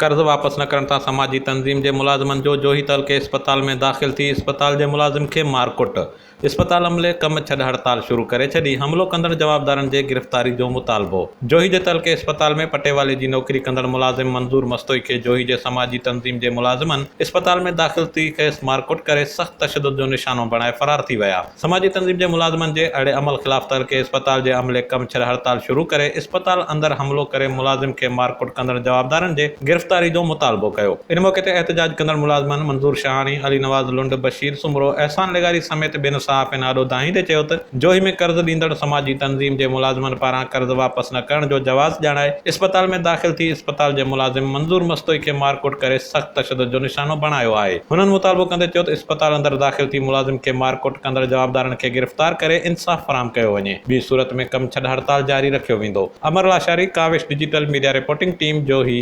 कर्ज़ वापस न करण तां समाजी तंज़ीम जे मुलाज़िमनि जो जोही तहलके इस्पताल में दाख़िल थी इस्पताल जे मुलाज़िम खे मारकुट। इस्पताल अमले कम छॾ हड़ताल शुरू करे छॾी। हमलो कंदड़ जवाबदारनि जे गिरफ़्तारी जो मुतालबो। जोही जे तहलके इस्पताल में पटेवाले जी नौकरी कंदड़ मुलाज़िम मंज़ूर मस्तोई खे जोही जे समाजी तंज़ीम जे मुलाज़िमनि इस्पताल में दाख़िल थी खेसि मारकुट करे सख़्त तशद्दुद जो निशानो बणाए फ़रार थी विया। समाजी तंज़ीम जे मुलाज़िमनि जे अहिड़े अमल ख़िलाफ़ तहलके इस्पताल जे अमले कम छॾ हड़ताल शुरू करे इस्पताल अंदरि हमलो करे मुलाज़िम खे मारकुट कंदड़ जवाबदारनि जे गिरफ़्तारी जो मुतालबो कयो। इन मौक़े ते एहतजाज कंदड़ मुलाज़िमनि मंज़ूर शाहानी, अली नवाज़ लुंड, बशीर सुमरो, अहसान लेगारी समेत ॿियनि सहाफ़ियुनि आॾो दाहींदे चयो त जोही में कर्ज़ ॾींदड़ समाजी तंज़ीम जे मुलाज़िमनि पारां कर्ज़ वापस न करण जो जवाज़ ॼाणाए इस्पताल में दाख़िल थी इस्पताल जे मुलाज़िम मंज़ूर मस्तोई खे मारकुट करे सख़्त तशद्दुद जो निशानो बणायो आहे। हुननि मुतालबो कंदे चयो त इस्पताल अंदरि दाख़िल थी मुलाज़िम खे मारकुट कंदड़ जवाबदारनि खे गिरफ़्तार करे इंसाफ़ फ़राहम कयो वञे। ॿी सूरत में कम छॾ हड़ताल जारी रखियो वेंदो। Amar Lashari, Kawish digital media reporting team, जोही।